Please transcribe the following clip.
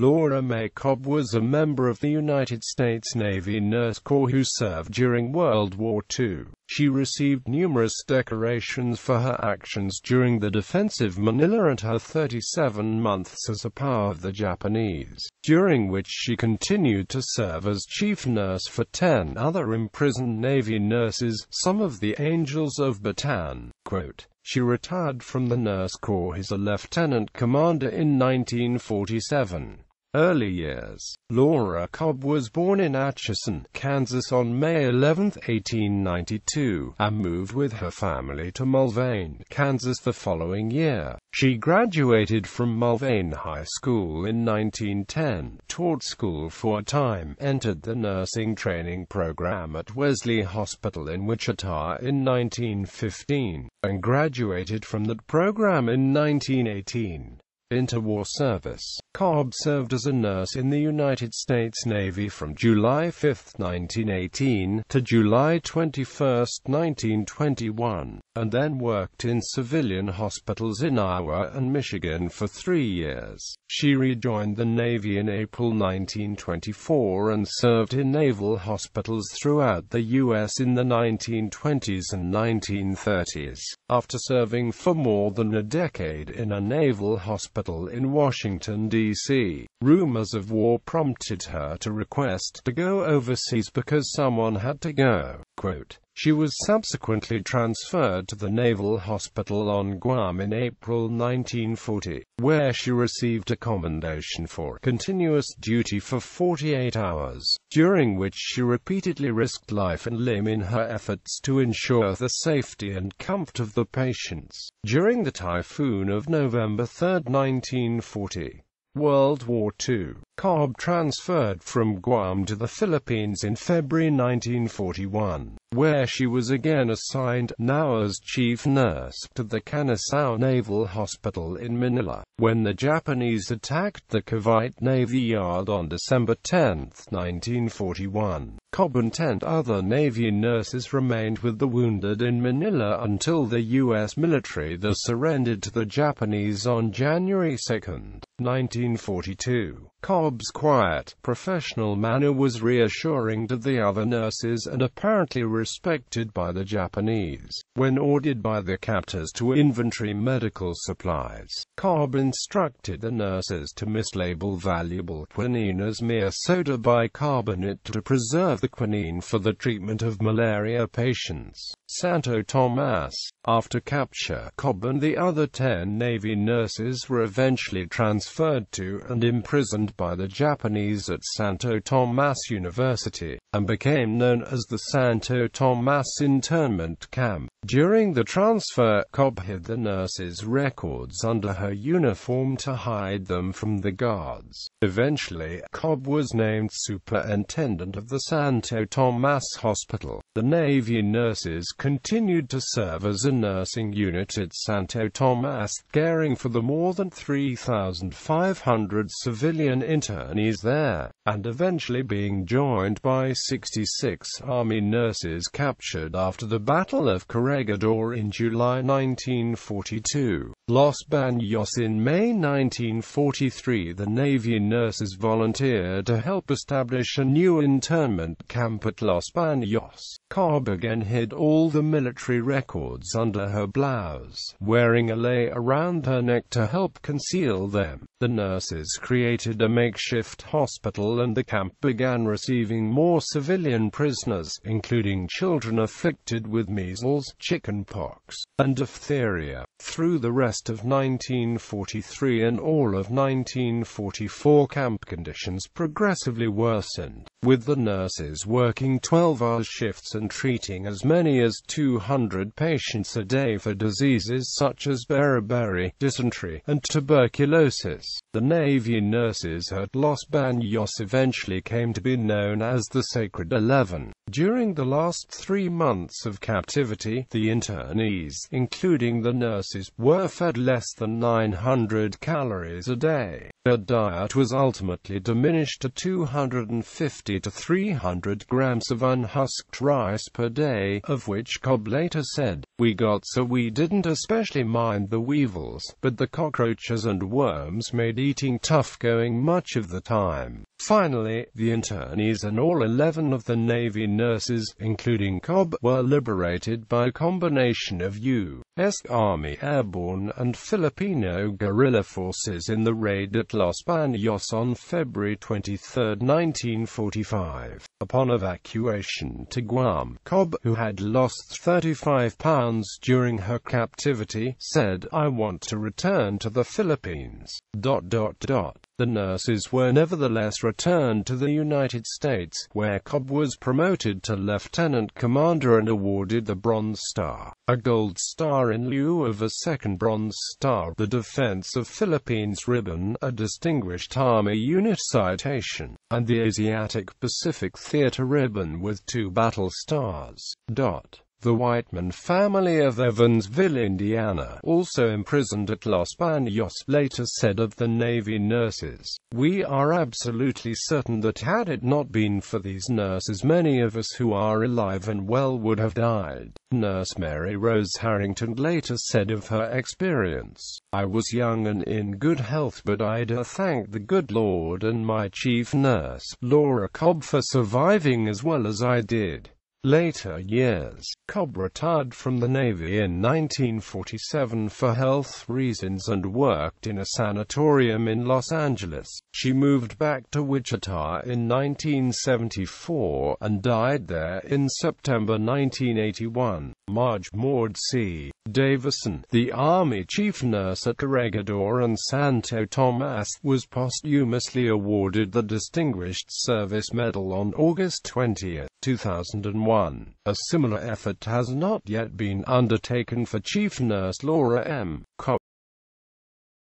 Laura Mae Cobb was a member of the United States Navy Nurse Corps who served during World War II. She received numerous decorations for her actions during the defense of Manila and her 37 months as a POW of the Japanese, during which she continued to serve as chief nurse for 10 other imprisoned Navy nurses, some of the Angels of Bataan. Quote, "She retired from the Nurse Corps as a lieutenant commander in 1947. Early years. Laura Cobb was born in Atchison, Kansas on May 11, 1892, and moved with her family to Mulvane, Kansas the following year. She graduated from Mulvane High School in 1910, taught school for a time, entered the nursing training program at Wesley Hospital in Wichita in 1915, and graduated from that program in 1918. Interwar service. Cobb served as a nurse in the United States Navy from July 5, 1918, to July 21, 1921, and then worked in civilian hospitals in Iowa and Michigan for 3 years. She rejoined the Navy in April 1924 and served in naval hospitals throughout the U.S. in the 1920s and 1930s. After serving for more than a decade in a naval hospital in Washington, D.C., rumors of war prompted her to request to go overseas because someone had to go. Quote, "She was subsequently transferred to the Naval Hospital on Guam in April 1940, where she received a commendation for continuous duty for 48 hours, during which she repeatedly risked life and limb in her efforts to ensure the safety and comfort of the patients. During the typhoon of November 3, 1940, World War II, Cobb transferred from Guam to the Philippines in February 1941, where she was again assigned, now as chief nurse, to the Canasao Naval Hospital in Manila, when the Japanese attacked the Cavite Navy Yard on December 10, 1941. Cobb and 10 other Navy nurses remained with the wounded in Manila until the U.S. military thus surrendered to the Japanese on January 2, 1942. Cobb's quiet, professional manner was reassuring to the other nurses and apparently respected by the Japanese. When ordered by the captors to inventory medical supplies, Cobb instructed the nurses to mislabel valuable quinine as mere soda bicarbonate to preserve the quinine for the treatment of malaria patients. Santo Tomas. After capture, Cobb and the other 10 Navy nurses were eventually transferred to and imprisoned by the Japanese at Santo Tomas University, and became known as the Santo Tomas internment camp. During the transfer, Cobb hid the nurses' records under her uniform to hide them from the guards. Eventually, Cobb was named superintendent of the Santo Tomas Hospital. The Navy nurses continued to serve as a nursing unit at Santo Tomas, caring for the more than 3,500 civilian internees there, and eventually being joined by 66 Army nurses captured after the Battle of Corregidor in July 1942. Los Baños. In May 1943, the Navy nurses volunteered to help establish a new internment camp at Los Baños. Cobb again hid all the military records under her blouse, wearing a lei around her neck to help conceal them. The nurses created a makeshift hospital and the camp began receiving more civilian prisoners, including children afflicted with measles, chickenpox, and diphtheria. Through the rest of 1943 and all of 1944, camp conditions progressively worsened, with the nurses working 12-hour shifts and treating as many as 200 patients a day for diseases such as beriberi, dysentery, and tuberculosis. The Navy nurses at Los Baños eventually came to be known as the Sacred 11. During the last 3 months of captivity, the internees, including the nurses, were fed less than 900 calories a day. Their diet was ultimately diminished to 250 to 300 grams of unhusked rice per day, of which Cobb later said, "We got so we didn't especially mind the weevils, but the cockroaches and worms made eating tough going much of the time. Finally, the internees and all 11 of the Navy nurses, including Cobb, were liberated by a combination of U.S. Army Airborne and Filipino guerrilla forces in the raid at Los Baños on February 23, 1945. Upon evacuation to Guam, Cobb, who had lost 35 pounds during her captivity, said, "I want to return to the Philippines." The nurses were nevertheless returned to the United States, where Cobb was promoted to lieutenant commander and awarded the Bronze Star, a Gold Star in lieu of a second Bronze Star, the Defense of Philippines Ribbon, a Distinguished Army Unit Citation, and the Asiatic Pacific Theater Ribbon with 2 battle stars. The Whiteman family of Evansville, Indiana, also imprisoned at Los Baños, later said of the Navy nurses, "We are absolutely certain that had it not been for these nurses, many of us who are alive and well would have died." Nurse Mary Rose Harrington later said of her experience, "I was young and in good health, but I do thank the good Lord and my chief nurse, Laura Cobb, for surviving as well as I did." Later years, Cobb retired from the Navy in 1947 for health reasons and worked in a sanatorium in Los Angeles. She moved back to Wichita in 1974 and died there in September 1981. Marge Maud C. Davison, the Army chief nurse at Corregidor and Santo Tomas, was posthumously awarded the Distinguished Service Medal on August 20, 2001. A similar effort has not yet been undertaken for Chief Nurse Laura M. Cobb.